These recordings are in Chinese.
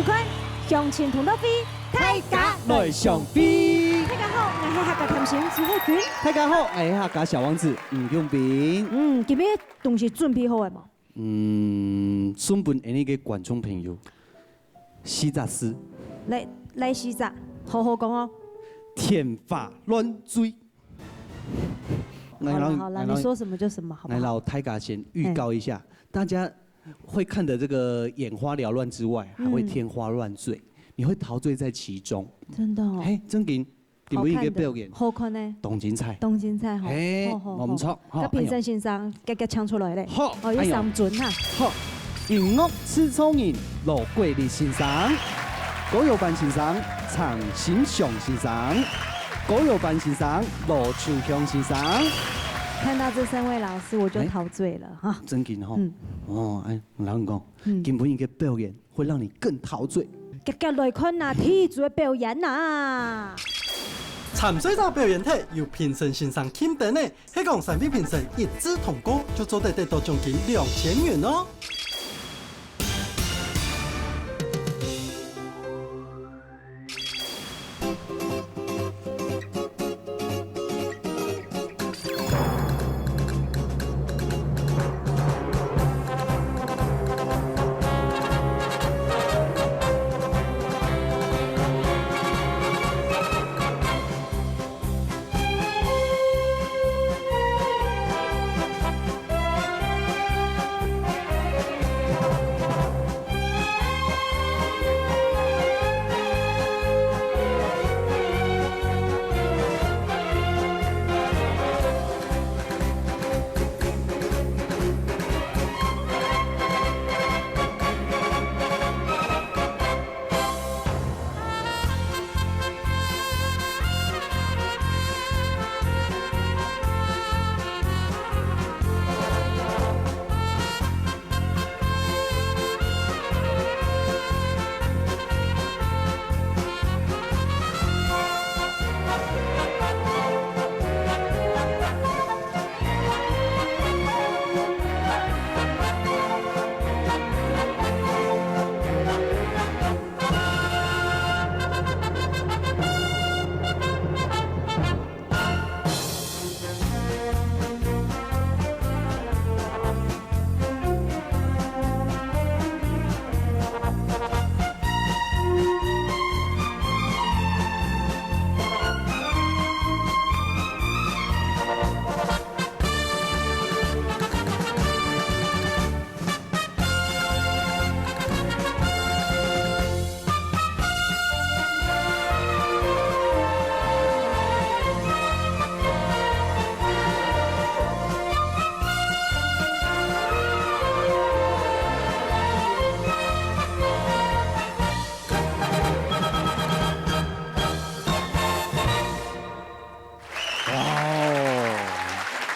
收看《乡亲同乐飞》，大家来上飞。大家好，我是客家甜心朱慧君。大家好，我是客家小王子吴永平。今日东西准备好了吗？准备那个观众朋友，洗杂诗，来洗杂，好好讲哦。天花乱坠。好了，你说什么就什么，好不好？来，老太家先预告一下，大家会看的这个眼花缭乱之外，还会天花乱坠，你会陶醉在其中。真的哦。嘿，真紧，点不一个表演？好看呢。东京菜。东京菜好。嘿，唔错。个评审先生夹夹唱出来咧。好。哦，有三准哈。好，音乐吃聪人罗桂丽先生，歌谣班先生常新雄先生，歌谣班先生罗秋香先生。看到这三位老师，我就陶醉了哈。真紧吼。哦，哎，我老讲，根本一个表演会让你更陶醉。夹夹来看呐，天主的表演呐。参赛者表演体由评审先生钦定的，迄讲3位评审一致通过，就做得到奖金2000元哦。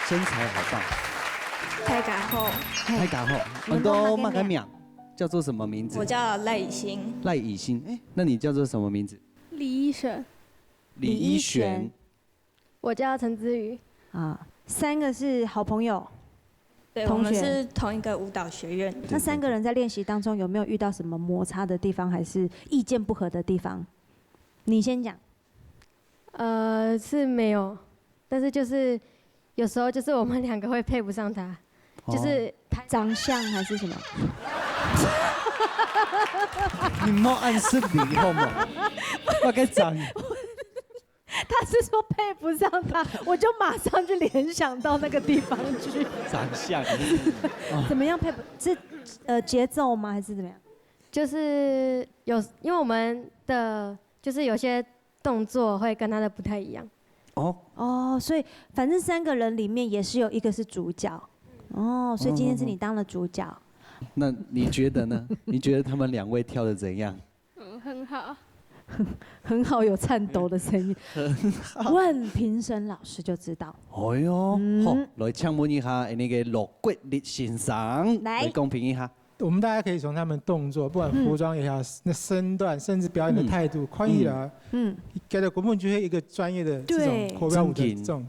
身材好棒，太感后，太感后，很多马改名叫做什么名字？我叫赖以欣。赖以欣，哎，那你叫做什么名字？李依璇。李依璇。我叫陈姿瑜。啊，3个是好朋友。对，我们是同一个舞蹈学院。那3个人在练习当中有没有遇到什么摩擦的地方，还是意见不合的地方？你先讲。是没有，但是就是有时候就是我们2个会配不上他，就是长相还是什么？你莫暗示你好吗？我该长。他是说配不上他，我就马上就联想到那个地方去。长相。怎么样配不？是节奏吗？还是怎么样？就是因为我们的就是有些动作会跟他的不太一样。哦，所以反正3个人里面也是有一个是主角。哦，所以今天是你当了主角。那你觉得呢？你觉得他们2位跳的怎样？很好。很好，有颤抖的声音。问评审老师就知道。哎呦，好，来请问一下那个罗桂丽先生，来公平一下。我们大家可以从他们动作，不管服装也好，那身段，甚至表演的态度，看起来，给了根本就是一个专业的这种国标舞的这种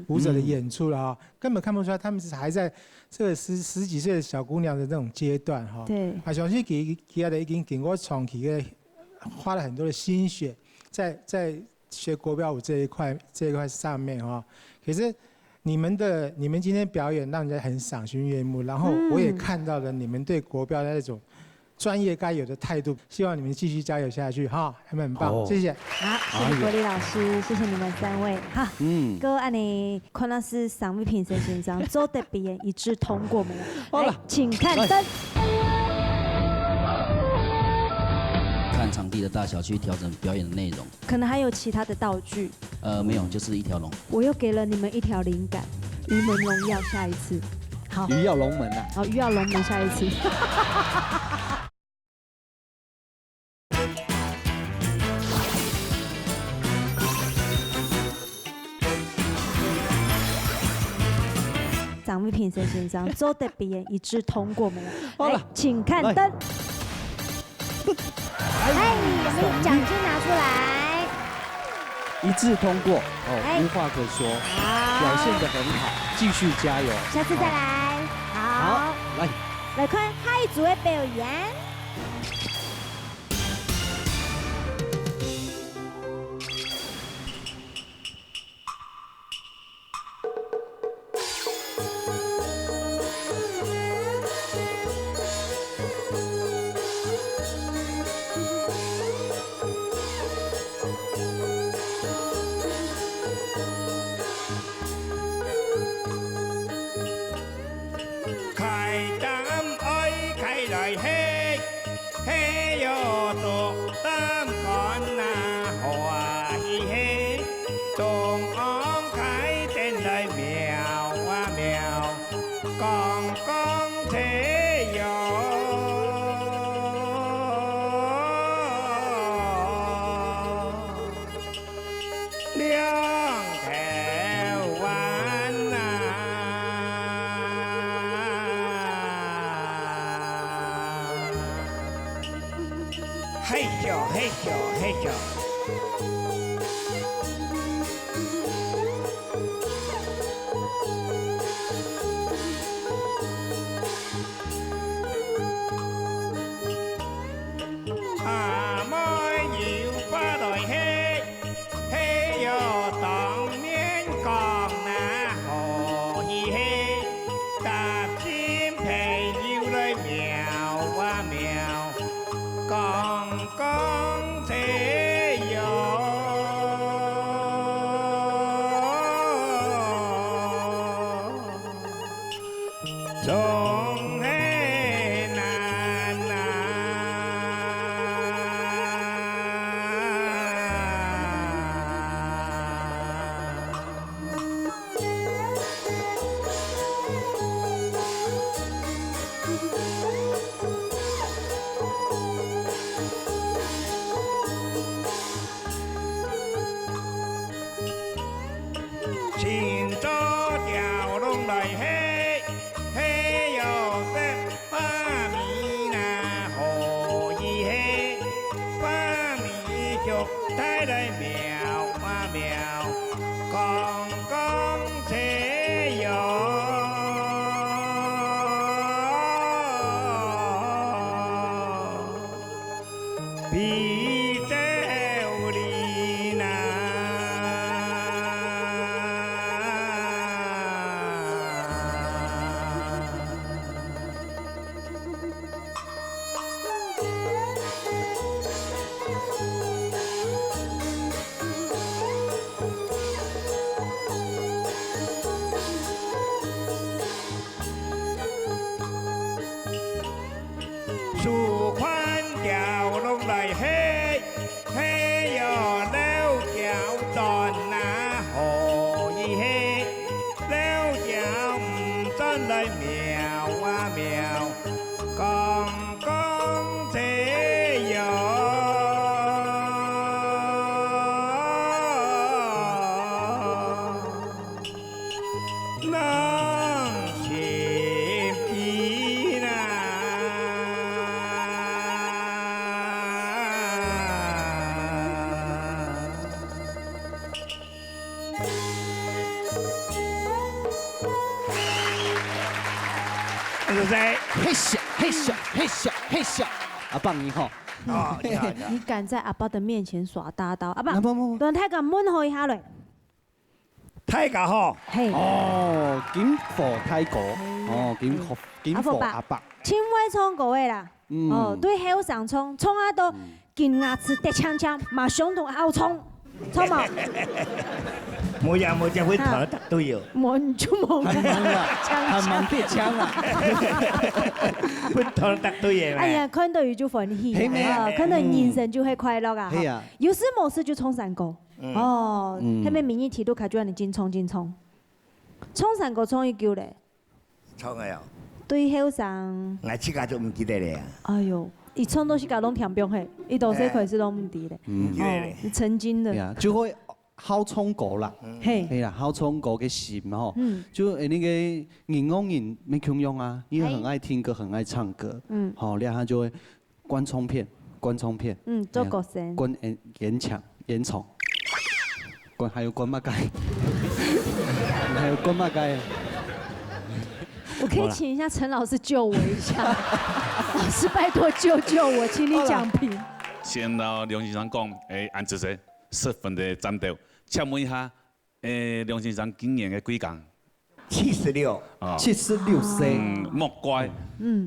舞者的演出了哈，根本看不出来他们是还在这个十几岁的小姑娘的那种阶段哈。对。啊，相信其他的已经经过长期的花了很多的心血，在学国标舞这一块上面哈。可是你们今天表演让人家很赏心悦目，然后我也看到了你们对国标的那种专业该有的态度，希望你们继续加油下去哈，他们很棒，谢谢。好，谢谢国立老师，谢谢你们3位哈。哥，按你看那是赏味评审先生做的表演一致通过没有？来，请看灯。看场地的大小去调整表演的内容，可能还有其他的道具。没有，就是一条龙。我又给了你们一条灵感，鱼门荣耀下一次。好，鱼跃龙门啊！好，鱼跃龙门下一次。赏味评审先生做的表演一致通过没有？来，请看灯。哎，有没有奖金拿出来？一致通过无话可说，表现得很好，继续加油，下次再来。好，来看下一组的表演。是谁？嘿咻嘿咻嘿咻嘿咻，阿棒你好。哦，你好。你敢在阿爸的面前耍大刀？阿爸，不，让太敢问候一下嘞。太假好。嘿。哦，金佛太国，哦，金佛阿伯。青威葱各位啦，哦，对后上葱，葱啊都金牙齿得枪枪，马上同后葱，葱毛。冇只會頭突都要。冇就冇。很忙啊，很忙跌槍啊。會頭突都嘢。哎呀，看到佢就歡喜啊，看到人生就會快樂啊。係啊。有事冇事就衝山歌。哦，係咪民意提都卡住人哋進衝？衝山歌衝一句咧。衝啊又。對後上。我自家就唔記得咧。哎呦，伊衝到時間攏填標嘿，伊到時開始攏唔記咧。唔記得咧。曾經的。就會。好衝過啦，係啦，好衝過嘅心吼，就那個銀行人沒窮用啊，因為很愛聽歌，很愛唱歌，好，然後就會灌衝片，做歌聲，灌煙囪，還有灌乜雞，還有灌乜雞。我可以請一下陳老師救我一下，老師拜託救我，請你講評。先到梁先生講，按這些10分的戰鬥。請問一下，梁先生今年嘅幾工？76。76歲。莫怪。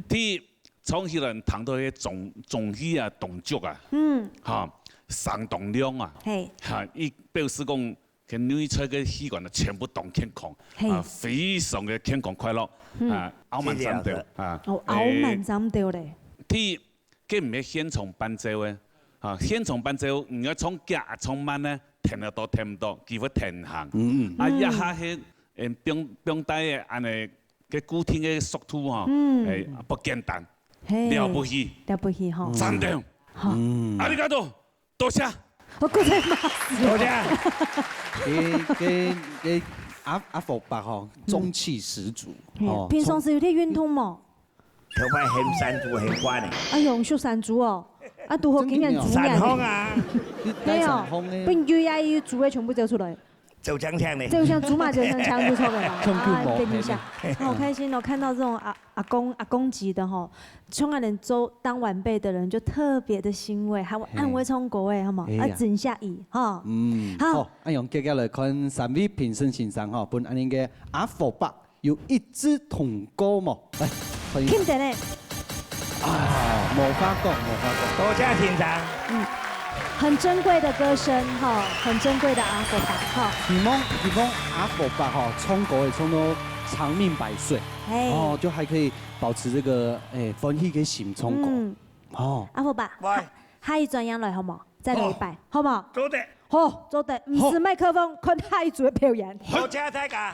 啲從起來談到嘅綜藝啊、動作啊，嚇上動量啊，嚇伊表示講，佢女出嘅戲館啊，全部動健康，啊，非常嘅健康快樂，啊，熬慢戰鬥啊。哦，熬慢戰鬥咧。啲佢唔係現場伴奏嘅，嚇現場伴奏唔要從夾從慢咧。聽得到，聽唔到，幾乎停行。啊，一下係表帶嘅安尼嘅固定嘅速度吼，不簡單，了不起，了不起吼。真的，阿里嘎多，多謝。我覺得嘛，多謝。嘅阿福伯吼，中氣十足。平常時有啲運動冇？頭髮很山豬很關嘅。哎呦，修山豬哦。啊，拄好今日煮山風啊！沒有，不魚呀，要煮嘅全部走出來。走槍槍呢？就像竹馬就像槍就出來了。啊，等一下，好開心哦！看到這種阿公級的吼，從來能做當晚輩的人就特別的欣慰，還有安慰從各位，好冇？啊，真下意哈。好，啊用接下來看3位評審先生吼，本安尼嘅阿福伯有一枝同歌冇？來，歡迎。聽得呢？啊，無法講，多謝先生。很珍貴的歌聲哈，很珍貴的阿福伯哈。希望阿福伯哈唱歌會唱到長命百歲，哦，就還可以保持這個歡喜嘅心唱歌。哦，阿福伯，下一轉樣來好冇？再來一拜，好冇？做得。好，做得。唔是麥克風，看下一組嘅表演。多謝大家。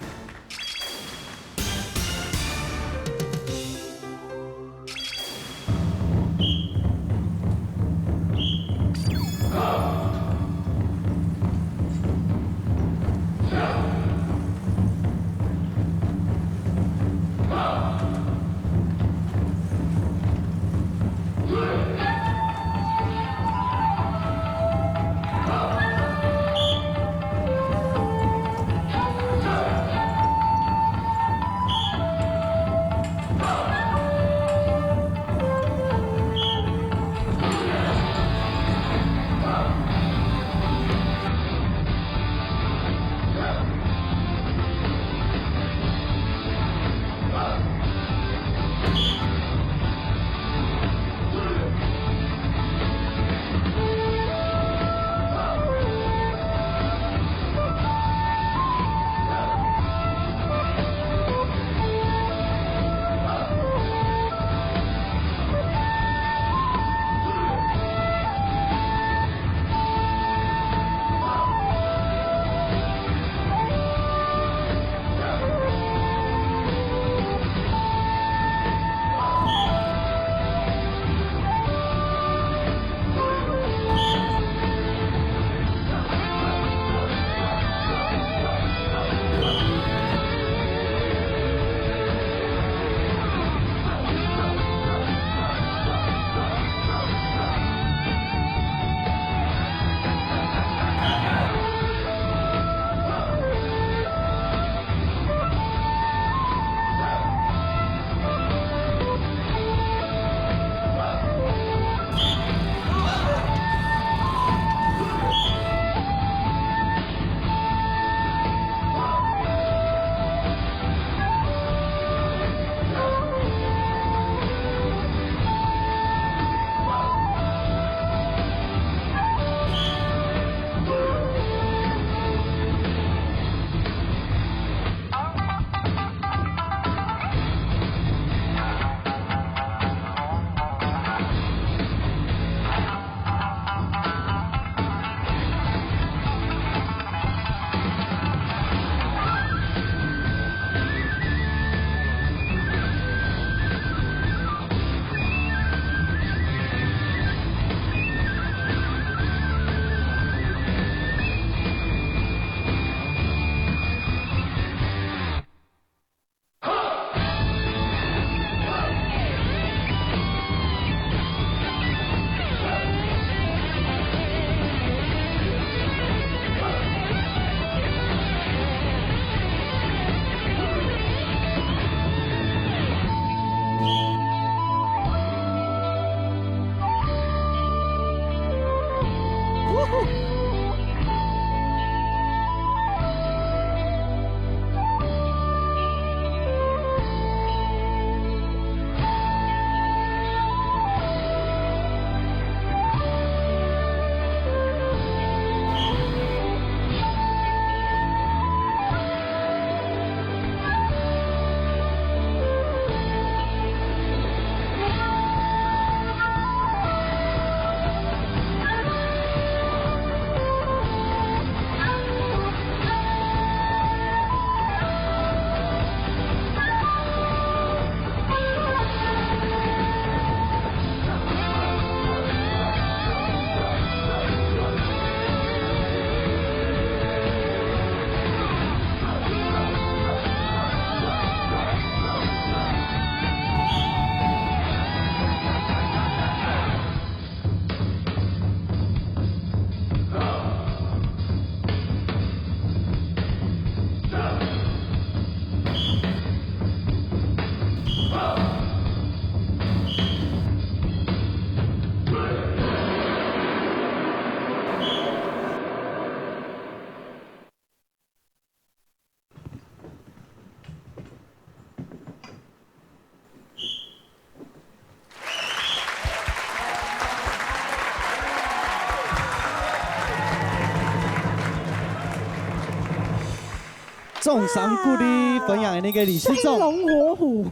众赏鼓励分享的那个理事长，龙活虎，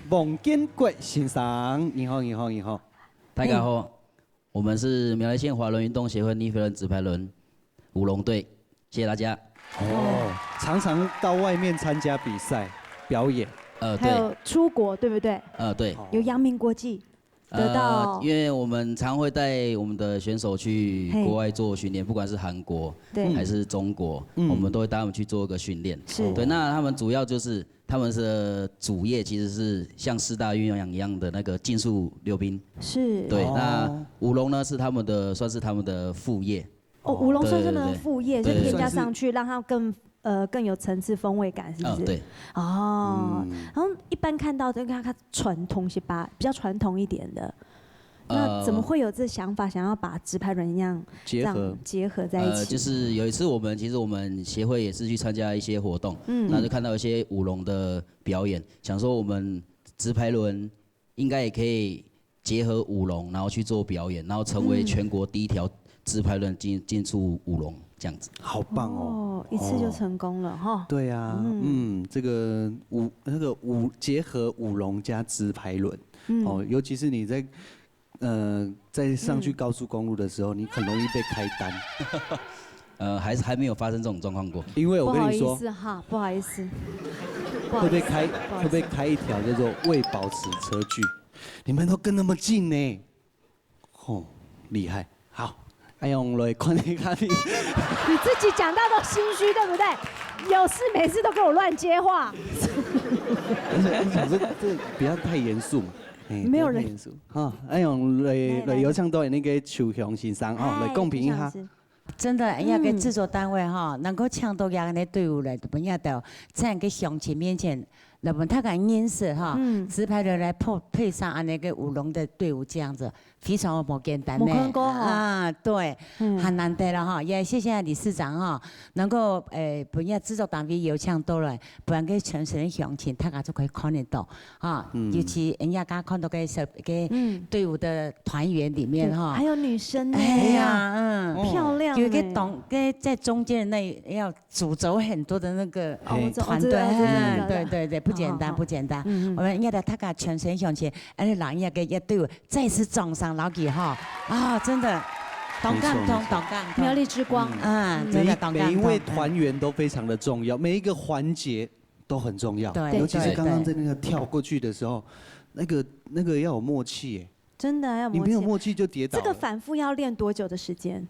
孟建国先生，你好，你好，你好，大家好，我们是苗栗县滑轮运动协会逆飞轮直排轮舞龙队，谢谢大家。哦，常常到外面参加比赛表演，还有出国，对不对？对。有阳明国际。得到，因为我们常会带我们的选手去国外做训练，不管是韩国还是中国，我们都会带他们去做一个训练。对，那他们主要就是他们的主业其实是像四大运动一样的那个竞速溜冰。是。对，那舞龙呢是他们的算是他们的副业。哦，舞龙算是他们的副业，就添加上去，让它更有层次风味感，是不是？对。哦，然后一般看到这个它传统些吧，比较传统一点的，那怎么会有这想法，想要把直排轮一样结合在一起？就是有一次我们协会也是去参加一些活动，那就看到一些舞龙的表演，想说我们直排轮应该也可以结合舞龙，然后去做表演，然后成为全国第一条直排轮进出舞龙。这样子，好棒哦！一次就成功了哈。对啊，这个舞结合舞龙加直排轮，哦，尤其是你在上去高速公路的时候，你很容易被开单。还没有发生这种状况过。因为我跟你说，不好意思，会被开一条叫做未保持车距，你们都跟那么近呢，哦，厉害，好。哎呦，来看你看你，你自己讲到都心虚，对不对？有事没事都跟我乱接话。而且想说这不要太严肃嘛，没有人严肃哈。哎呦，来有唱到那个邱雄先生哦，来公平一下。真的，要给制作单位哈，能够抢到样的队伍来，不要到这样个乡亲面前。那么他敢认识哈，直排轮来配上那个舞龙的队伍这样子，非常不简单呢。啊，对，很难得了哈。也谢谢理事长哈，能够本业制作单位有抢到了，不然给全省的乡亲大家就可以看得到啊。尤其人家刚看到个队伍的团员里面哈，还有女生呢。哎呀，漂亮。有一个在中间那要主轴很多的那个团队，对。不简单，我们要大家全身向前，让一个队伍再次撞上老几哈啊！真的，同感，苗栗之光啊！真的，每一位团员都非常的重要，每一个环节都很重要，对，尤其是刚刚在那个跳过去的时候，那个要有默契耶，真的要默契，你没有默契就跌倒。这个反复要练多久的时间？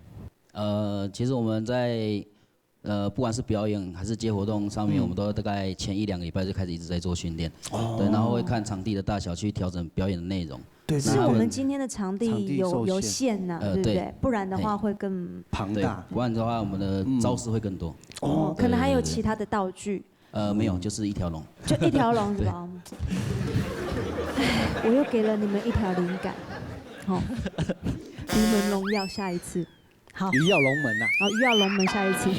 其实我们在。不管是表演还是接活动上面，我们都大概前1-2个礼拜就开始一直在做训练，对，然后会看场地的大小去调整表演的内容。对，是我们今天的场地有限呐，对不对？不然的话会更庞大，不然的话我们的招式会更多。哦，可能还有其他的道具。没有，就是一条龙。就一条龙是吧？我又给了你们一条灵感，好，云门荣耀下一次。好，鱼跃龙门呐。好，鱼跃龙门，下一次。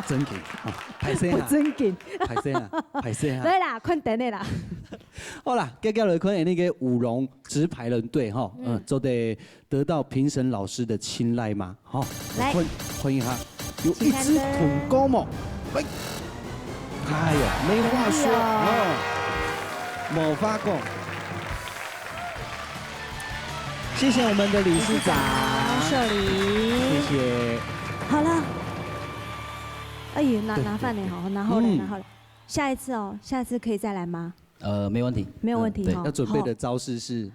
真紧，拍摄啊！真紧，拍摄啊！拍摄啊！对啦，困等的啦。好啦，接下来看那个舞龙直排轮队哈，就得得到评审老师的青睐嘛，好，来欢迎哈，有一只统高毛，来，哎呦，没话说哦，某发供，谢谢我们的理事长秀玲，谢谢。好了。哎呦，拿饭呢？好，拿好了。下一次哦，下一次可以再来吗？没问题。没有问题哈。要准备的招式是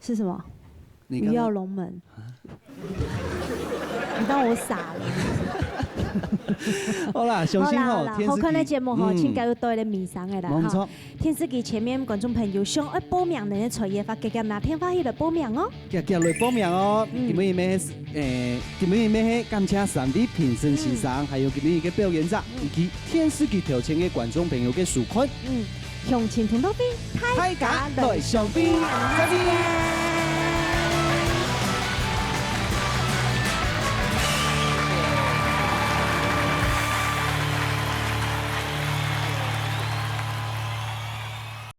什么？鱼跃龙门。你当我傻了？好啦，相信吼，好看的节目吼，请加入多一点迷上的啦哈。电视机前面观众朋友想要报名的作业发，加哪天发去来报名哦。加来报名哦，今日要感谢3D评审先生，还有今日嘅表演者，以及电视机头前嘅观众朋友嘅收看。向前同到边，大家来上边，再见。